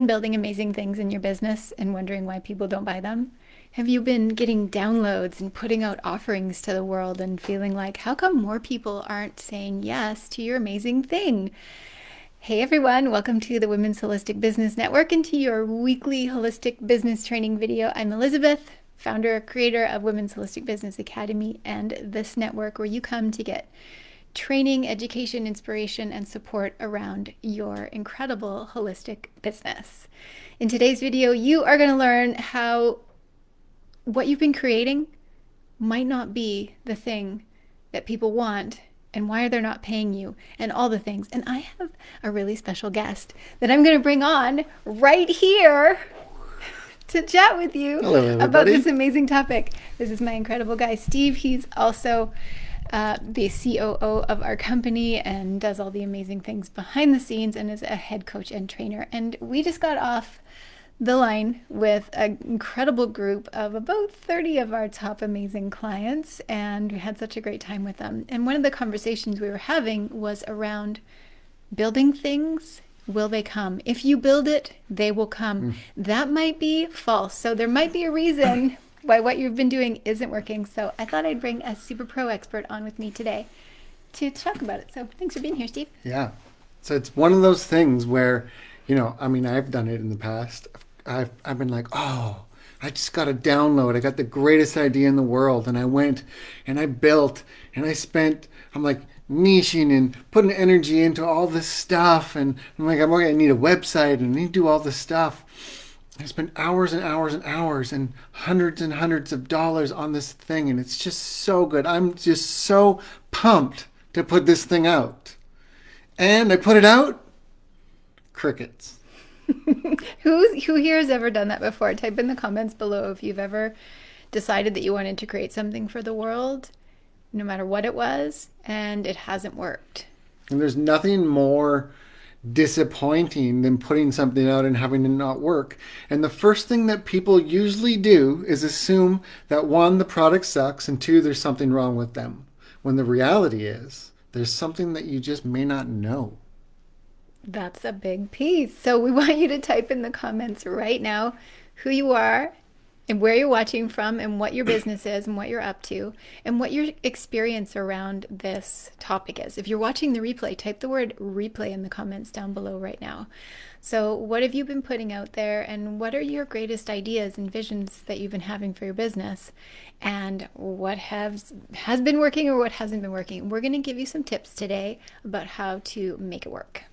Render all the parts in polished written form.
Building amazing things in your business and wondering why people don't buy them? Have you been getting downloads and putting out offerings to the world and feeling like, how come more people aren't saying yes to your amazing thing? Hey everyone, welcome to the Women's Holistic Business Network and to your weekly holistic business training video. I'm Elizabeth, founder, creator of Women's Holistic Business Academy and this network where you come to get training, education, inspiration, and support around your incredible holistic business. In today's video, you are going to learn how what you've been creating might not be the thing that people want and why they're not paying you and all the things. And I have a really special guest that I'm going to bring on right here to chat with you about this amazing topic. This is my incredible guy, Steve. He's also the COO of our company and does all the amazing things behind the scenes and is a head coach and trainer. And we just got off the line with an incredible group of about 30 of our top amazing clients, and we had such a great time with them. And one of the conversations we were having was around building things. Will they come? If you build it, they will come. That might be false. So there might be a reason why what you've been doing isn't working. So I thought I'd bring a super pro expert on with me today to talk about it. So thanks for being here, Steve. Yeah. So it's one of those things where, I've done it in the past. I've been like, oh, I just got a download. I got the greatest idea in the world. And I went and I built and I'm like niching and putting energy into all this stuff. And I'm like, I need a website and I need to do all this stuff. I spent hours and hours and hours and hundreds of dollars on this thing. And it's just so good. I'm just so pumped to put this thing out. And I put it out. Crickets. Who here has ever done that before? Type in the comments below if you've ever decided that you wanted to create something for the world, no matter what it was, and it hasn't worked. And there's nothing more disappointing than putting something out and having it not work. And the first thing that people usually do is assume that one, the product sucks, and two, there's something wrong with them. When the reality is, there's something that you just may not know. That's a big piece. So we want you to type in the comments right now who you are and where you're watching from and what your business is and what you're up to and what your experience around this topic is. If you're watching the replay, type the word replay in the comments down below right now. So what have you been putting out there and what are your greatest ideas and visions that you've been having for your business and what has been working or what hasn't been working? We're going to give you some tips today about how to make it work.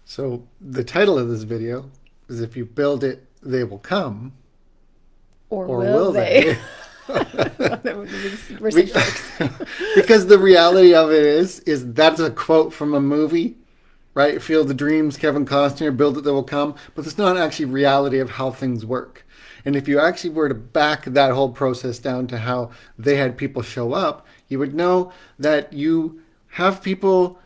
So the title of this video is If You Build It, They Will Come. Or will they? Because the reality of it is that's a quote from a movie, right? Field of Dreams, Kevin Costner, build it, they will come. But it's not actually reality of how things work. And if you actually were to back that whole process down to how they had people show up, you would know that you have people.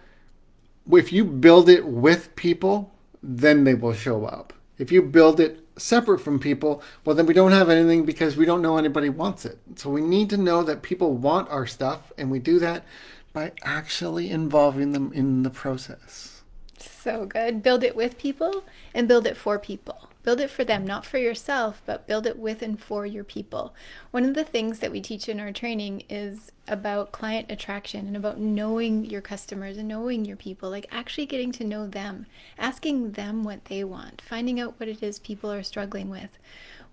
If you build it with people, then they will show up. If you build it separate from people, well, then we don't have anything because we don't know anybody wants it. So we need to know that people want our stuff, and we do that by actually involving them in the process. So good. Build it with people and build it for people. Build it for them, not for yourself, but build it with and for your people. One of the things that we teach in our training is about client attraction and about knowing your customers and knowing your people, like actually getting to know them, asking them what they want, finding out what it is people are struggling with,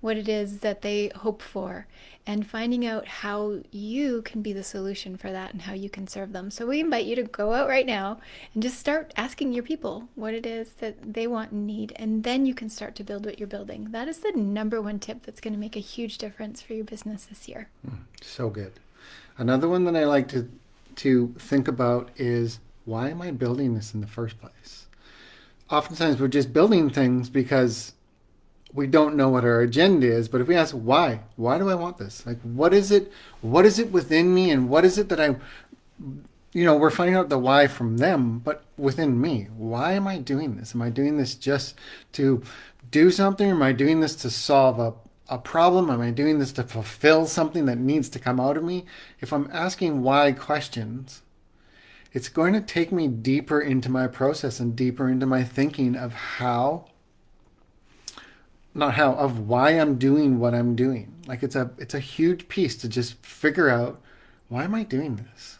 what it is that they hope for, and finding out how you can be the solution for that and how you can serve them. So we invite you to go out right now and just start asking your people what it is that they want and need, and then you can start to build what you're building. That is the number one tip that's going to make a huge difference for your business this year. So good. Another one that I like to think about is, why am I building this in the first place? Oftentimes we're just building things because we don't know what our agenda is, but if we ask why do I want this? Like, what is it within me, and what is it that we're finding out the why from them, but within me, why am I doing this? Am I doing this just to do something? Or am I doing this to solve a problem? Am I doing this to fulfill something that needs to come out of me? If I'm asking why questions, it's going to take me deeper into my process and deeper into my thinking of how not how, of why I'm doing what I'm doing. Like it's a huge piece to just figure out, why am I doing this?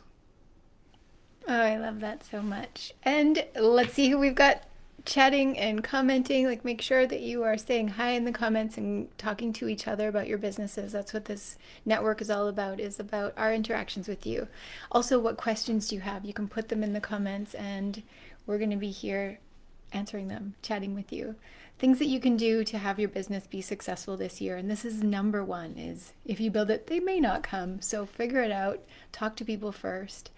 Oh, I love that so much. And let's see who we've got chatting and commenting. Like, make sure that you are saying hi in the comments and talking to each other about your businesses. That's what this network is about our interactions with you. Also, what questions do you have? You can put them in the comments, and we're going to be here answering them, chatting with you. Things that you can do to have your business be successful this year. And this is number one, is if you build it, they may not come. So figure it out. Talk to people first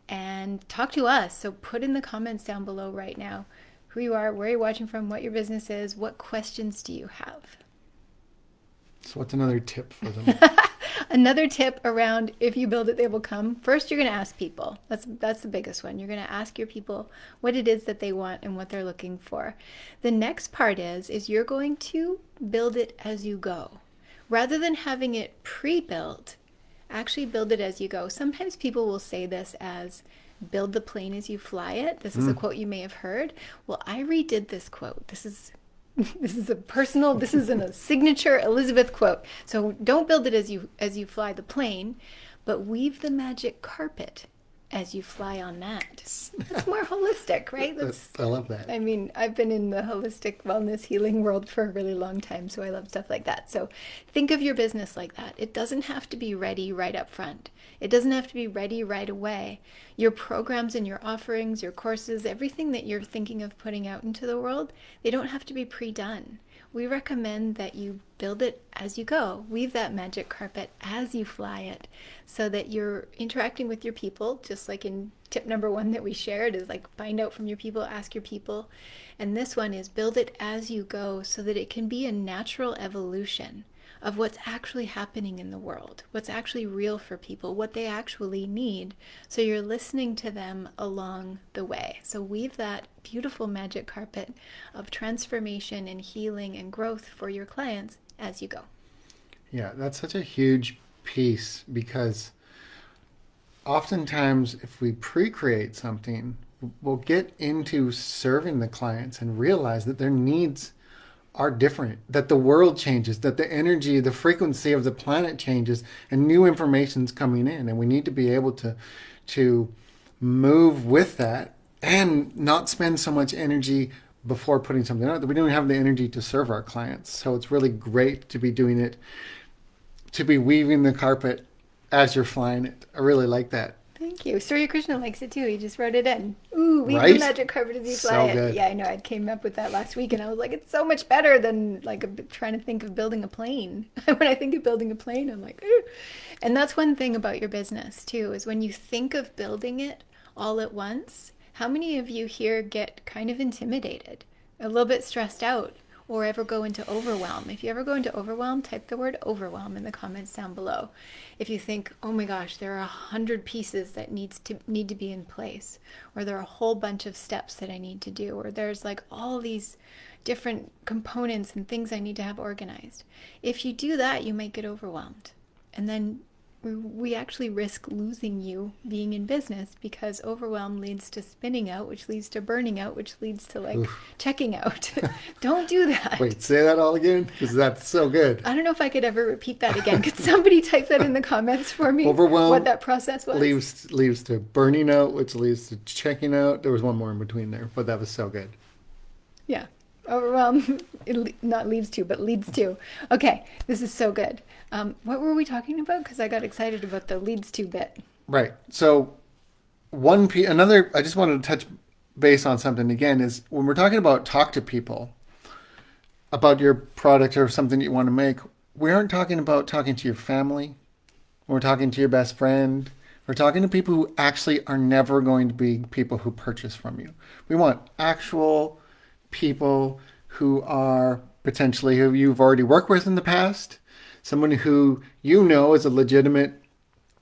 and talk to us. So put in the comments down below right now who you are, where you're watching from, what your business is, what questions do you have? So what's another tip for them? Another tip around if you build it, they will come. First, you're going to ask people. That's the biggest one. You're going to ask your people what it is that they want and what they're looking for. The next part is you're going to build it as you go. Rather than having it pre-built, actually build it as you go. Sometimes people will say this as build the plane as you fly it. This is a quote you may have heard. Well, I redid this quote. This is a signature Elizabeth quote. So don't build it as you fly the plane, but weave the magic carpet as you fly on that. That's more holistic, right? I love that. I mean, I've been in the holistic wellness healing world for a really long time, so I love stuff like that. So think of your business like that. It doesn't have to be ready right up front. It doesn't have to be ready right away. Your programs and your offerings, your courses, everything that you're thinking of putting out into the world, they don't have to be pre-done. We recommend that you build it as you go. Weave that magic carpet as you fly it so that you're interacting with your people, just like in tip number 1 that we shared is like find out from your people, ask your people. And this one is build it as you go so that it can be a natural evolution of what's actually happening in the world, what's actually real for people, what they actually need. So you're listening to them along the way. So weave that beautiful magic carpet of transformation and healing and growth for your clients as you go. Yeah, that's such a huge piece because oftentimes if we pre-create something, we'll get into serving the clients and realize that their needs are different, that the world changes, that the energy, the frequency of the planet changes, and new information's coming in, and we need to be able to move with that and not spend so much energy before putting something out that we don't have the energy to serve our clients. So it's really great to be doing it, to be weaving the carpet as you're flying it. I really like that. Thank you. Surya Krishna likes it too. He just wrote it in. Ooh, weave Right? the magic carpet as you fly So it. good. Yeah, I know. I came up with that last week and I was like, it's so much better than like trying to think of building a plane. When I think of building a plane, I'm like, ooh. And that's one thing about your business too, is when you think of building it all at once, how many of you here get kind of intimidated, a little bit stressed out, or ever go into overwhelm? If you ever go into overwhelm, type the word overwhelm in the comments down below. If you think, oh my gosh, there are 100 pieces that need to be in place, or there are a whole bunch of steps that I need to do, or there's like all these different components and things I need to have organized. If you do that, you might get overwhelmed. And then we actually risk losing you being in business because overwhelm leads to spinning out, which leads to burning out, which leads to like checking out. Don't do that. Wait, say that all again? Because that's so good. I don't know if I could ever repeat that again. Could somebody type that in the comments for me? Overwhelm what that process was? leads to burning out, which leads to checking out. There was one more in between there, but that was so good. Yeah. Overwhelm, not leads to, but leads to. Okay, this is so good. What were we talking about? Because I got excited about the leads to bit. Right. So I just wanted to touch base on something again, is when we're talking about talk to people about your product or something you want to make, we aren't talking about talking to your family. We're talking to your best friend. We're talking to people who actually are never going to be people who purchase from you. We want actual people who are potentially who you've already worked with in the past, someone who you know is a legitimate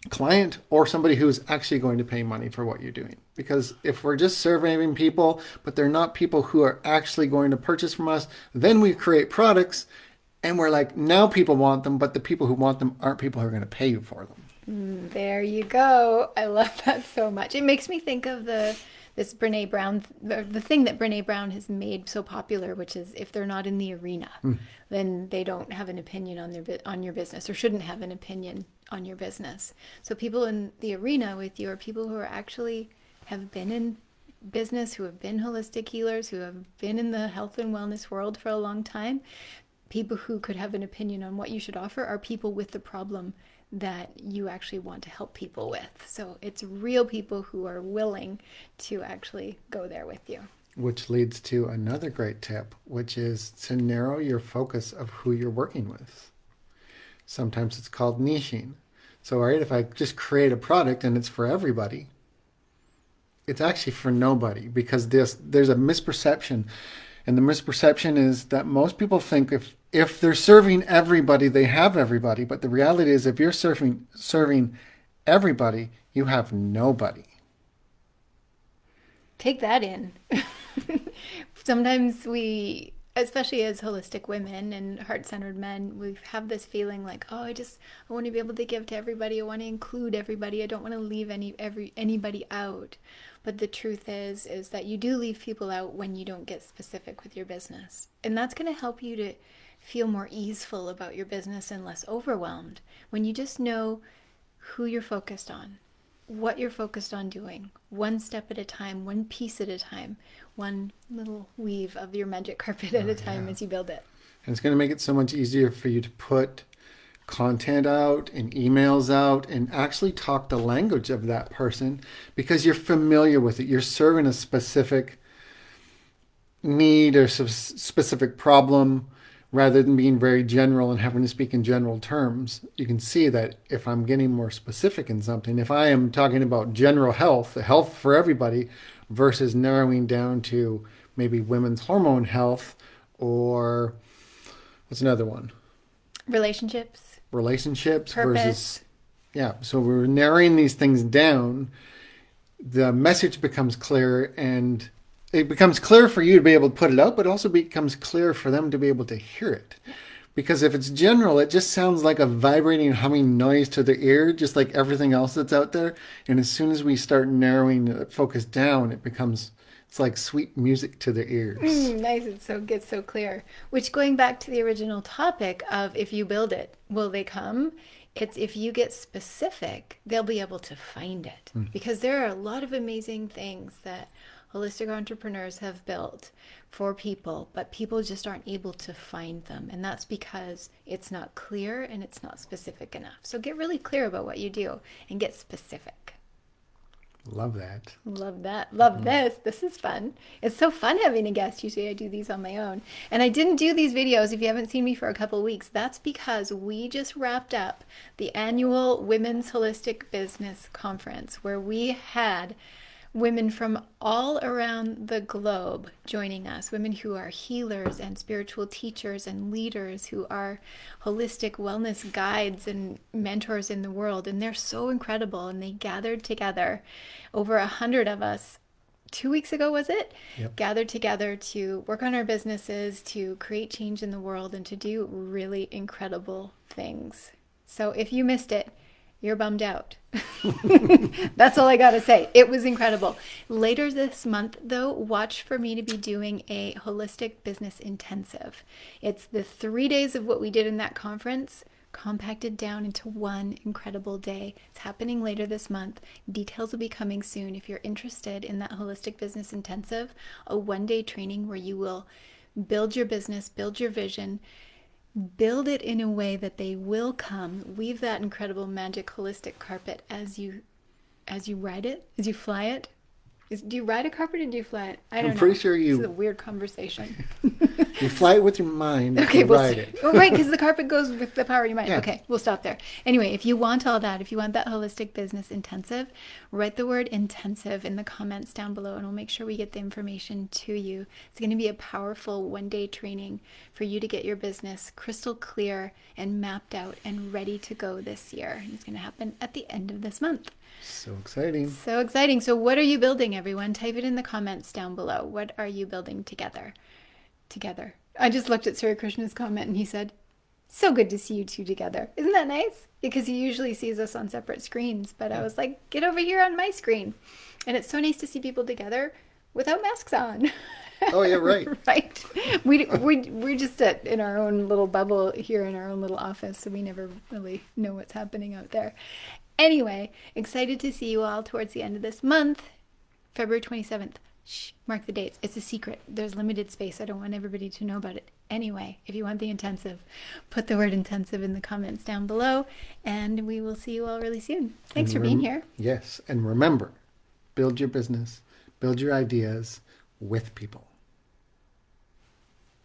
client, or somebody who's actually going to pay money for what you're doing. Because if we're just surveying people, but they're not people who are actually going to purchase from us, then we create products and we're like, now people want them, but the people who want them aren't people who are going to pay you for them. There you go. I love that so much. It makes me think of the this Brene Brown, the thing that Brene Brown has made so popular, which is if they're not in the arena, then they don't have an opinion on your business, or shouldn't have an opinion on your business. So people in the arena with you are people who are actually have been in business, who have been holistic healers, who have been in the health and wellness world for a long time. People who could have an opinion on what you should offer are people with the problem that you actually want to help people with. So it's real people who are willing to actually go there with you. Which leads to another great tip, which is to narrow your focus of who you're working with. Sometimes it's called niching. So, right, if I just create a product and it's for everybody, it's actually for nobody, because there's a misperception. And the misperception is that most people think if they're serving everybody, they have everybody. But the reality is, if you're serving everybody, you have nobody. Take that in. Sometimes we, especially as holistic women and heart-centered men, we have this feeling like, oh, I want to be able to give to everybody. I want to include everybody. I don't want to leave anybody out. But the truth is that you do leave people out when you don't get specific with your business. And that's going to help you to feel more easeful about your business and less overwhelmed when you just know who you're focused on, what you're focused on doing, one step at a time, one piece at a time, one little weave of your magic carpet at a time as you build it. And it's going to make it so much easier for you to put content out and emails out and actually talk the language of that person, because you're familiar with it. You're serving a specific need or specific problem, rather than being very general and having to speak in general terms. You can see that if I'm getting more specific in something, if I am talking about general health, the health for everybody, versus narrowing down to maybe women's hormone health, or what's another one? Relationships Purpose. Versus, so we're narrowing these things down. The message becomes clear, and it becomes clear for you to be able to put it out, but also becomes clear for them to be able to hear it. Because if it's general, it just sounds like a vibrating, humming noise to the ear, just like everything else that's out there. And as soon as we start narrowing the focus down, it's like sweet music to the ears. Nice. It gets so clear. Which, going back to the original topic of if you build it, will they come? It's if you get specific, they'll be able to find it. Because there are a lot of amazing things that holistic entrepreneurs have built for people, but people just aren't able to find them. And that's because it's not clear and it's not specific enough. So get really clear about what you do and get specific. Love that. Love that. Love this. This is fun. It's so fun having a guest. Usually I do these on my own. And I didn't do these videos if you haven't seen me for a couple of weeks. That's because we just wrapped up the annual Women's Holistic Business Conference, where we had women from all around the globe joining us, women who are healers and spiritual teachers and leaders, who are holistic wellness guides and mentors in the world. And they're so incredible. And they gathered together, over 100 of us, 2 weeks ago, was it? Yep. Gathered together to work on our businesses, to create change in the world, and to do really incredible things. So if you missed it, you're bummed out. That's all I got to say. It was incredible. Later this month, though, watch for me to be doing a holistic business intensive. It's the 3 days of what we did in that conference compacted down into one incredible day. It's happening later this month. Details will be coming soon. If you're interested in that holistic business intensive, a one-day training where you will build your business, build your vision, build it in a way that they will come. Weave that incredible magic holistic carpet as you ride it, as you fly it. Do you ride a carpet or do you fly it? I don't know. I'm pretty sure you... This is a weird conversation. You fly it with your mind. Okay, you ride it. Oh, right, because the carpet goes with the power of your mind. Yeah. Okay, we'll stop there. Anyway, if you want all that, if you want that holistic business intensive, write the word intensive in the comments down below, and we'll make sure we get the information to you. It's going to be a powerful one-day training for you to get your business crystal clear and mapped out and ready to go this year. And it's going to happen at the end of this month. So exciting. So exciting. So what are you building, everyone? Type it in the comments down below. What are you building together? I just looked at Sri Krishna's comment and he said, So good to see you two together. Isn't that nice? Because he usually sees us on separate screens, but I was like, get over here on my screen. And it's so nice to see people together without masks on. Oh, yeah, right. Right. We're just in our own little bubble here in our own little office, so we never really know what's happening out there. Anyway, excited to see you all towards the end of this month, February 27th. Shh, mark the dates. It's a secret. There's limited space. I don't want everybody to know about it. Anyway, if you want the intensive, put the word intensive in the comments down below, and we will see you all really soon. Thanks for being here. Yes, and remember, build your business, build your ideas with people.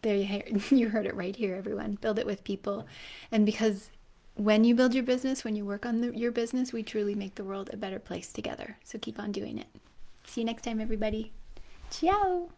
There you heard it right here, everyone. Build it with people. And because when you build your business, when you work on your business, we truly make the world a better place together. So keep on doing it. See you next time, everybody. Ciao.